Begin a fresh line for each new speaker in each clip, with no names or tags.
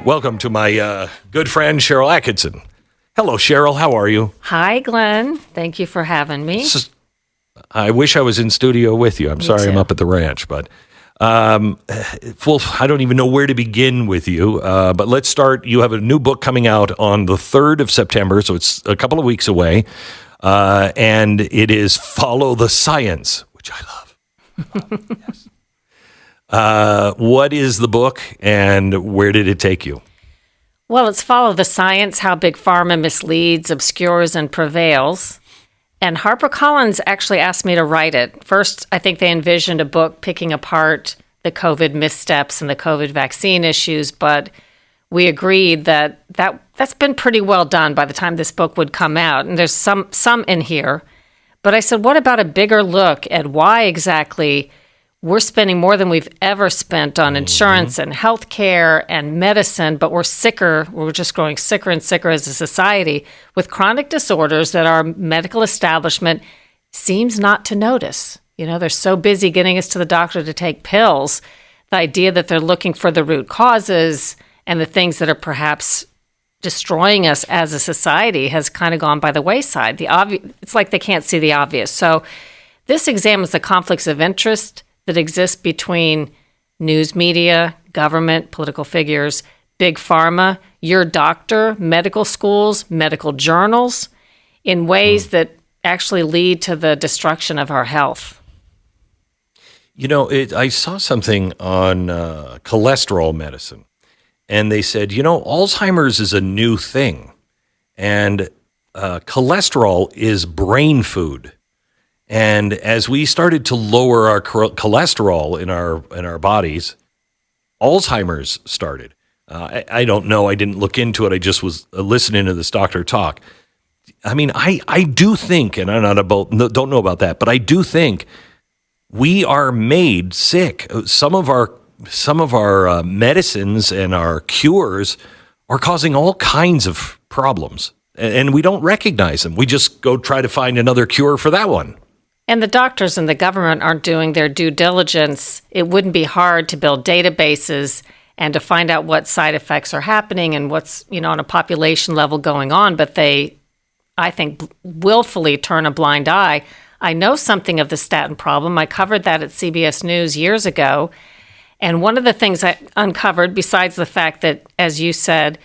welcome to my good friend, Sharyl Attkisson. Hello, Sharyl. How are you?
Hi, Glenn. Thank you for having me.
I wish I was in studio with you. I'm sorry
too.
I'm up at the ranch, but I don't even know where to begin with you. But let's start. You have a new book coming out on the 3rd of September, so it's a couple of weeks away. And it is Follow the Science, which I love. Yes. What is the book and where did it take you?
Well, it's Follow the Science, How Big Pharma Misleads, Obscures, and Prevails. And HarperCollins actually asked me to write it. First, I think they envisioned a book picking apart the COVID missteps and the COVID vaccine issues, but we agreed that's been pretty well done by the time this book would come out. And there's some in here. But I said, what about a bigger look at why exactly we're spending more than we've ever spent on insurance and healthcare and medicine, but we're sicker. We're just growing sicker and sicker as a society with chronic disorders that our medical establishment seems not to notice. You know, they're so busy getting us to the doctor to take pills. The idea that they're looking for the root causes and the things that are perhaps destroying us as a society has kind of gone by the wayside. It's like they can't see the obvious. So this examines the conflicts of interest that exist between news media, government, political figures, big pharma, your doctor, medical schools, medical journals, in ways that actually lead to the destruction of our health.
You know, I saw something on cholesterol medicine, and they said, you know, Alzheimer's is a new thing, and cholesterol is brain food. And as we started to lower our cholesterol in our bodies, Alzheimer's started. I don't know. I didn't look into it. I just was listening to this doctor talk. I mean, I do think, and I don't know about that, but I do think we are made sick. Some of our medicines and our cures are causing all kinds of problems, and we don't recognize them. We just go try to find another cure for that one.
And the doctors and the government aren't doing their due diligence. It wouldn't be hard to build databases and to find out what side effects are happening and what's, on a population level going on. But they, I think, willfully turn a blind eye. I know something of the statin problem. I covered that at CBS News years ago. And one of the things I uncovered, besides the fact that, as you said,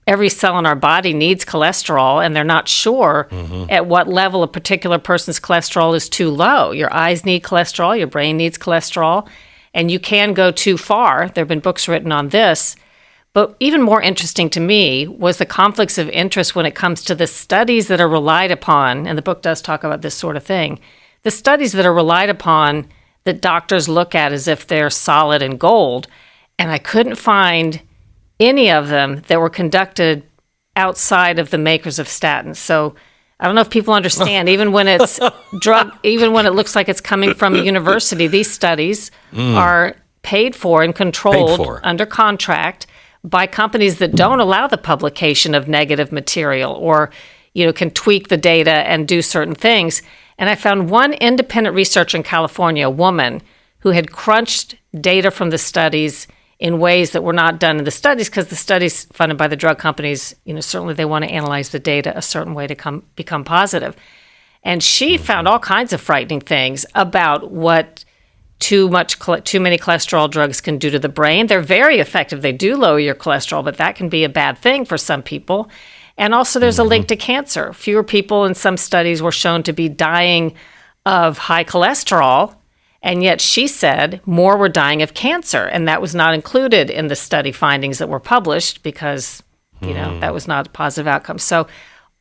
every cell in our body needs cholesterol, and they're not sure at what level a particular person's cholesterol is too low. Your eyes need cholesterol, your brain needs cholesterol, and you can go too far. There have been books written on this. But even more interesting to me was the conflicts of interest when it comes to the studies that are relied upon, and the book does talk about this sort of thing, the studies that are relied upon that doctors look at as if they're solid and gold. And I couldn't find any of them that were conducted outside of the makers of statins. So I don't know if people understand, even when it's even when it looks like it's coming from a university, these studies are paid for and controlled under contract by companies that don't allow the publication of negative material or, can tweak the data and do certain things. And I found one independent researcher in California, a woman, who had crunched data from the studies in ways that were not done in the studies, because the studies funded by the drug companies, certainly they want to analyze the data a certain way to become positive. And she found all kinds of frightening things about what too many cholesterol drugs can do to the brain. They're very effective. They do lower your cholesterol, but that can be a bad thing for some people. And also there's a link to cancer. Fewer people in some studies were shown to be dying of high cholesterol, and yet she said more were dying of cancer, and that was not included in the study findings that were published because, that was not a positive outcome. So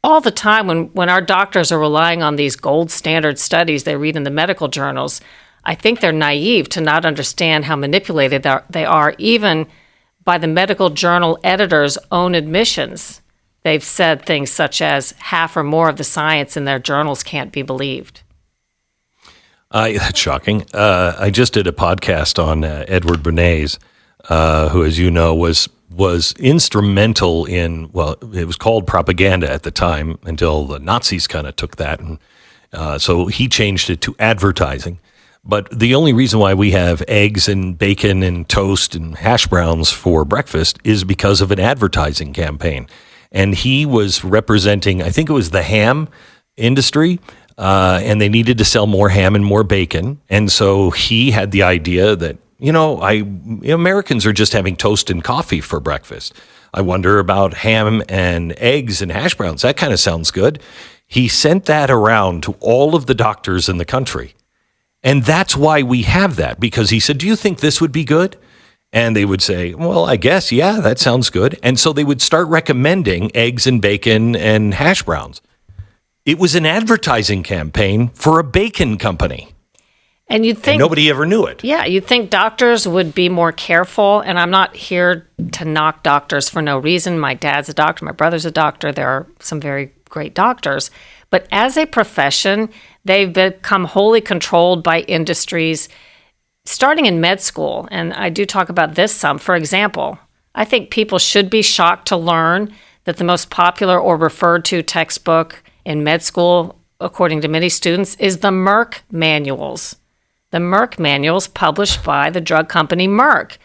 all the time when our doctors are relying on these gold standard studies they read in the medical journals, I think they're naive to not understand how manipulated they are, even by the medical journal editor's own admissions. They've said things such as half or more of the science in their journals can't be believed.
That's shocking. I just did a podcast on Edward Bernays, who, as you know, was instrumental in, it was called propaganda at the time until the Nazis kind of took that. And so he changed it to advertising. But the only reason why we have eggs and bacon and toast and hash browns for breakfast is because of an advertising campaign. And he was representing, I think it was the ham industry, and they needed to sell more ham and more bacon. And so he had the idea that, Americans are just having toast and coffee for breakfast. I wonder about ham and eggs and hash browns. That kind of sounds good. He sent that around to all of the doctors in the country. And that's why we have that, because he said, do you think this would be good? And they would say, well, I guess, yeah, that sounds good. And so they would start recommending eggs and bacon and hash browns. It was an advertising campaign for a bacon company.
And you'd think
and nobody ever knew it.
Yeah, you'd think doctors would be more careful. And I'm not here to knock doctors for no reason. My dad's a doctor. My brother's a doctor. There are some very great doctors. But as a profession, they've become wholly controlled by industries, starting in med school. And I do talk about this some. For example, I think people should be shocked to learn that the most popular or referred to textbook in med school, according to many students, is the Merck manuals. The Merck manuals published by the drug company Merck.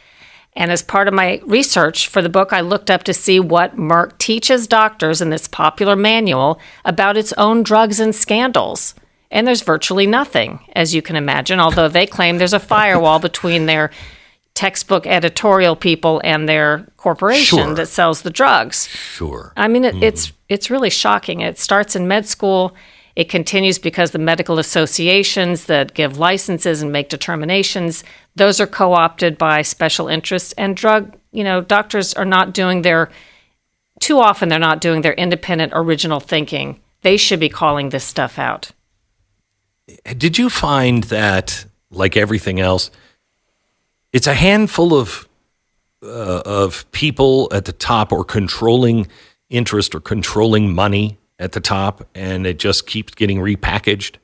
And as part of my research for the book, I looked up to see what Merck teaches doctors in this popular manual about its own drugs and scandals. And there's virtually nothing, as you can imagine, although they claim there's a firewall between their textbook editorial people and their corporation that sells the drugs.
Sure.
I mean, it's really shocking. It starts in med school. It continues because the medical associations that give licenses and make determinations, those are co-opted by special interests. And doctors are not doing too often they're not doing their independent, original thinking. They should be calling this stuff out.
Did you find that, like everything else, it's a handful of people at the top, or controlling interest or controlling money at the top, and it just keeps getting repackaged?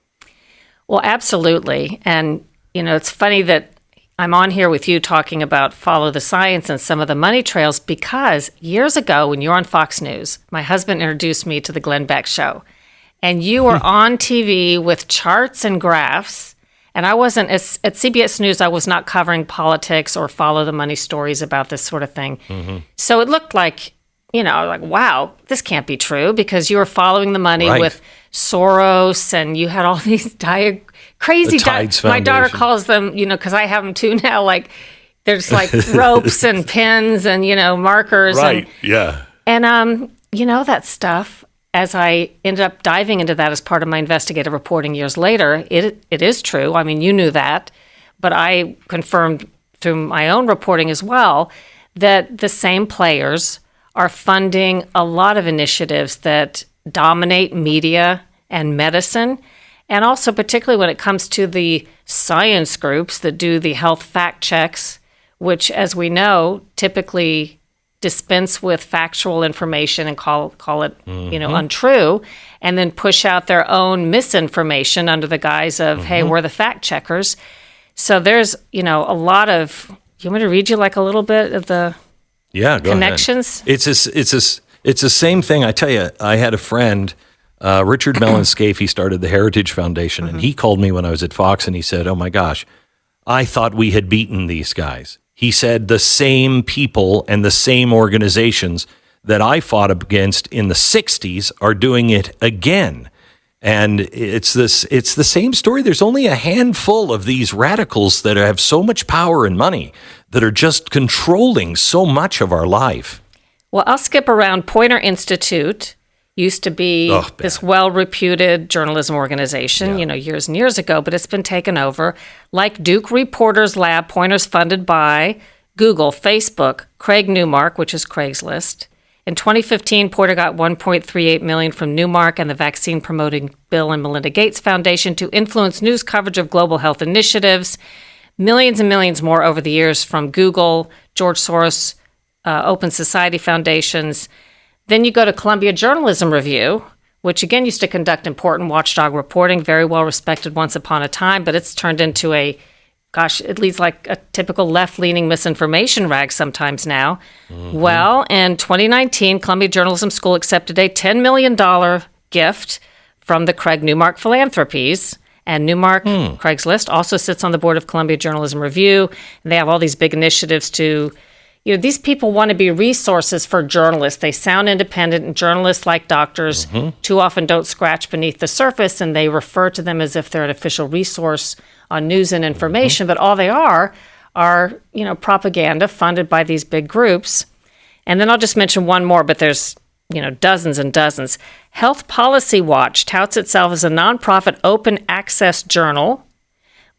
Well, absolutely. And, it's funny that I'm on here with you talking about Follow the Science and some of the money trails, because years ago when you were on Fox News, my husband introduced me to the Glenn Beck Show. And you were on TV with charts and graphs. And I wasn't, at CBS News, I was not covering politics or follow the money stories about this sort of thing. Mm-hmm. So it looked like, wow, this can't be true, because you were following the money with Soros, and you had all these crazy, my daughter calls them, because I have them too now, like there's like ropes and pins and, markers.
Right,
And, that stuff, as I ended up diving into that as part of my investigative reporting years later, it is true. I mean, you knew that, but I confirmed through my own reporting as well that the same players are funding a lot of initiatives that dominate media and medicine, and also particularly when it comes to the science groups that do the health fact checks, which, as we know, typically dispense with factual information and call it untrue, and then push out their own misinformation under the guise of, hey, we're the fact checkers. So there's a lot of. You want me to read you like a little bit of the connections?
Ahead. It's the same thing. I tell you, I had a friend, Richard Melanskafe. He started the Heritage Foundation, and he called me when I was at Fox, and he said, "Oh my gosh, I thought we had beaten these guys." He said the same people and the same organizations that I fought against in the 60s are doing it again. And it's the same story. There's only a handful of these radicals that have so much power and money that are just controlling so much of our life.
Well, I'll skip around. Poynter Institute used to be this well-reputed journalism organization, years and years ago, but it's been taken over. Like Duke Reporters Lab, Poynter's funded by Google, Facebook, Craig Newmark, which is Craigslist. In 2015, Poynter got $1.38 million from Newmark and the Vaccine Promoting Bill and Melinda Gates Foundation to influence news coverage of global health initiatives. Millions and millions more over the years from Google, George Soros, Open Society Foundations. Then you go to Columbia Journalism Review, which again used to conduct important watchdog reporting, very well respected once upon a time, but it's turned into it leads like a typical left-leaning misinformation rag sometimes now. Mm-hmm. Well, in 2019, Columbia Journalism School accepted a $10 million gift from the Craig Newmark Philanthropies, And Newmark, Craigslist, also sits on the board of Columbia Journalism Review. And they have all these big initiatives to, these people want to be resources for journalists. They sound independent, and journalists, like doctors, too often don't scratch beneath the surface, and they refer to them as if they're an official resource on news and information. But all they are, propaganda funded by these big groups. And then I'll just mention one more, but there's dozens and dozens. Health Policy Watch touts itself as a nonprofit open access journal,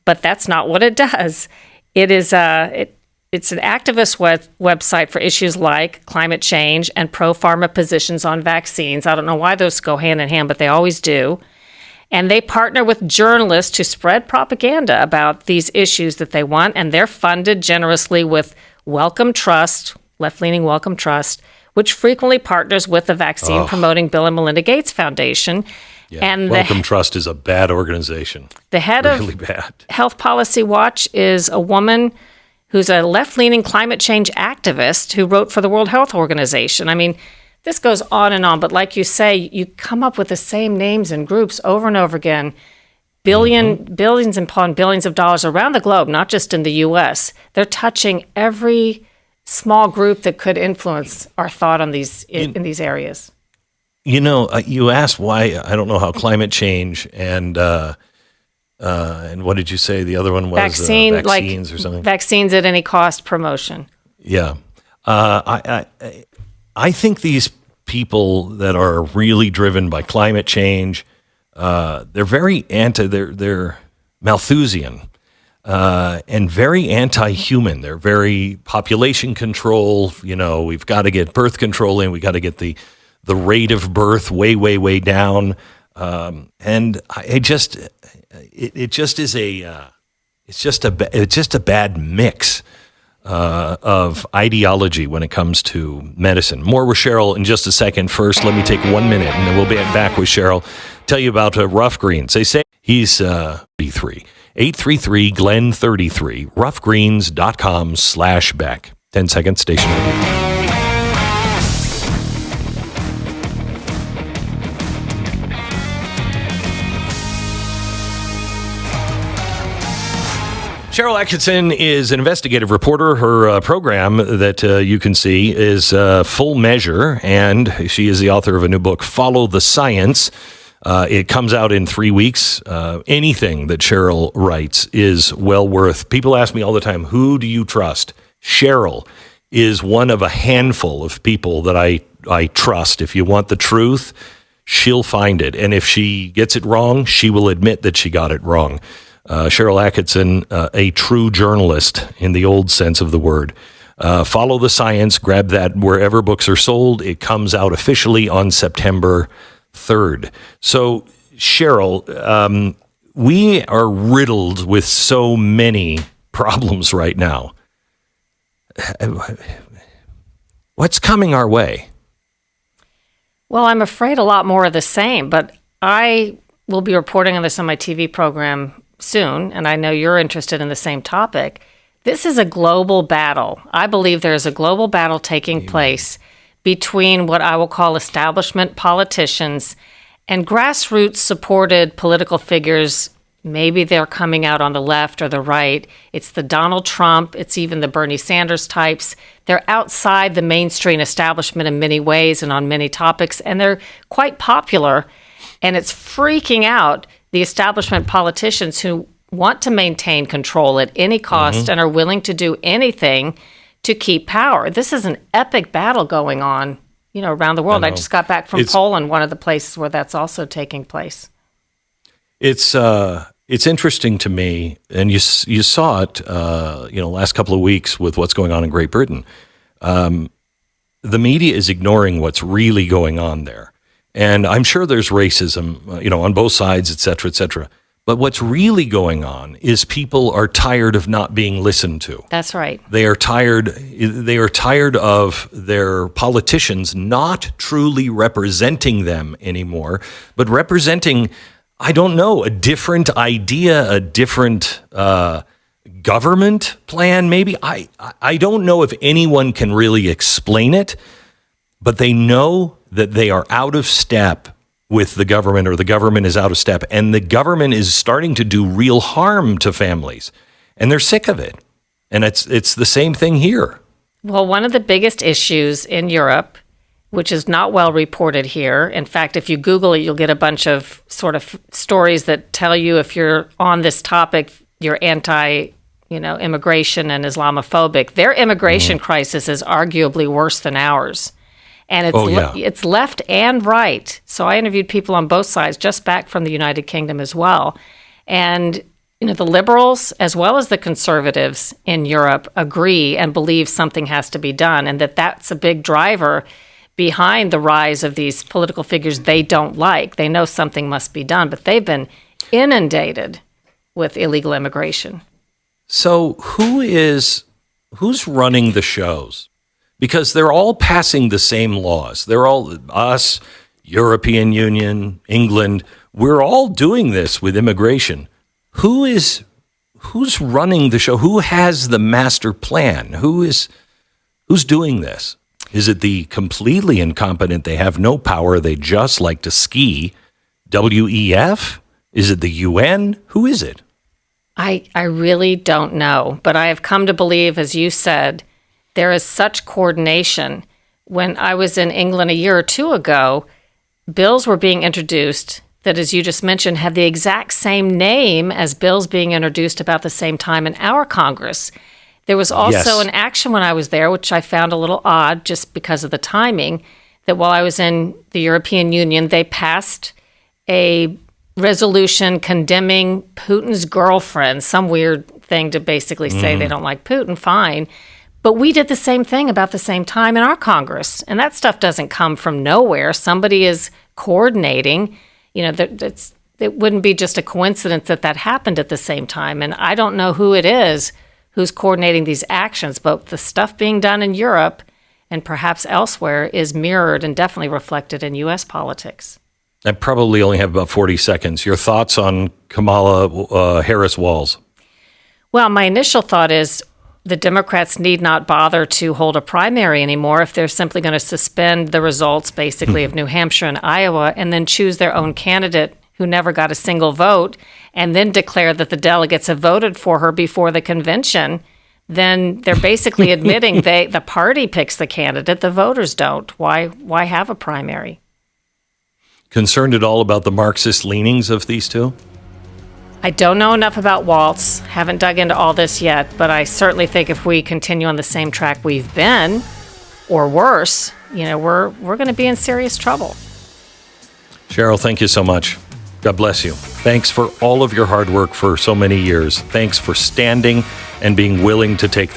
but that's not what it does. It is it's an activist website for issues like climate change and pro-pharma positions on vaccines. I don't know why those go hand in hand, but they always do. And they partner with journalists to spread propaganda about these issues that they want, and they're funded generously with Wellcome Trust, left-leaning Wellcome Trust, which frequently partners with the vaccine-promoting Bill and Melinda Gates Foundation.
Yeah.
And
Wellcome Trust is a bad organization.
The head
really
of
bad.
Health Policy Watch is a woman who's a left-leaning climate change activist who wrote for the World Health Organization. I mean, this goes on and on, but like you say, you come up with the same names and groups over and over again. Billions upon billions of dollars around the globe, not just in the U.S. They're touching every small group that could influence our thought on these in these areas.
You asked why. I don't know how climate change and what did you say? The other one was vaccines or something.
Vaccines at any cost promotion.
Yeah, I think these people that are really driven by climate change, they're very they're Malthusian. And very anti-human. They're very population control. We've got to get birth control in. We got to get the rate of birth way, way, way down. And it just is it's just a bad mix of ideology when it comes to medicine. More with Cheryl in just a second. First, let me take 1 minute, and then we'll be back with Cheryl. Tell you about Rough Greens. They say he's B3. 833-GLEN-33, roughgreens.com/Beck. 10 seconds, station ID. Cheryl Atkinson is an investigative reporter. Her program that you can see is Full Measure, and she is the author of a new book, Follow the Science. It comes out in 3 weeks. Anything that Cheryl writes is well worth. People ask me all the time, who do you trust? Cheryl is one of a handful of people that I trust. If you want the truth, she'll find it. And if she gets it wrong, she will admit that she got it wrong. Cheryl Atkinson, a true journalist in the old sense of the word. Follow the Science. Grab that wherever books are sold. It comes out officially on September 3rd. So, Cheryl, we are riddled with so many problems right now. What's coming our way?
Well, I'm afraid a lot more of the same, but I will be reporting on this on my TV program soon, and I know you're interested in the same topic. This is a global battle. I believe there is a global battle taking place between what I will call establishment politicians and grassroots supported political figures. Maybe they're coming out on the left or the right. It's the Donald Trump, it's even the Bernie Sanders types. They're outside the mainstream establishment in many ways and on many topics, and they're quite popular. And it's freaking out the establishment politicians who want to maintain control at any cost and are willing to do anything to keep power. This is an epic battle going on, around the world. I just got back from Poland, one of the places where that's also taking place. It's
interesting to me, and you saw it, last couple of weeks with what's going on in Great Britain. The media is ignoring what's really going on there. And I'm sure there's racism, on both sides, et cetera, et cetera. But what's really going on is people are tired of not being listened to.
That's right.
They are tired of their politicians not truly representing them anymore, but representing, I don't know, a different idea, a different government plan, maybe. I don't know if anyone can really explain it, but they know that they are out of step with the government, or the government is out of step, and the government is starting to do real harm to families, and they're sick of it. And it's the same thing here.
Well, one of the biggest issues in Europe, which is not well reported here. In fact, if you Google it, you'll get a bunch of sort of stories that tell you if you're on this topic, you're anti, immigration and Islamophobic. Their immigration crisis is arguably worse than ours. And it's left and right. So I interviewed people on both sides, just back from the United Kingdom as well. And the liberals as well as the conservatives in Europe agree and believe something has to be done, and that's a big driver behind the rise of these political figures they don't like. They know something must be done, but they've been inundated with illegal immigration.
So who's running the shows? Because they're all passing the same laws. They're all, us, European Union, England, we're all doing this with immigration. Who's running the show? Who has the master plan? Who's doing this? Is it the completely incompetent, they have no power, they just like to ski, WEF? Is it the UN? Who is it?
I really don't know, but I have come to believe, as you said, there is such coordination. When I was in England a year or two ago, bills were being introduced that, as you just mentioned, had the exact same name as bills being introduced about the same time in our Congress. There was also an action when I was there, which I found a little odd just because of the timing, that while I was in the European Union, they passed a resolution condemning Putin's girlfriend, some weird thing to basically say they don't like Putin, fine. But we did the same thing about the same time in our Congress. And that stuff doesn't come from nowhere. Somebody is coordinating. It wouldn't be just a coincidence that happened at the same time. And I don't know who it is who's coordinating these actions, but the stuff being done in Europe and perhaps elsewhere is mirrored and definitely reflected in U.S. politics.
I probably only have about 40 seconds. Your thoughts on Kamala Harris-Walz?
Well, my initial thought is the Democrats need not bother to hold a primary anymore if they're simply going to suspend the results, basically, of New Hampshire and Iowa, and then choose their own candidate who never got a single vote, and then declare that the delegates have voted for her before the convention. Then they're basically admitting the party picks the candidate, the voters don't. Why have a primary?
Concerned at all about the Marxist leanings of these two?
I don't know enough about Walz, haven't dug into all this yet, but I certainly think if we continue on the same track we've been, or worse, we're going to be in serious trouble.
Cheryl, thank you so much. God bless you. Thanks for all of your hard work for so many years. Thanks for standing and being willing to take the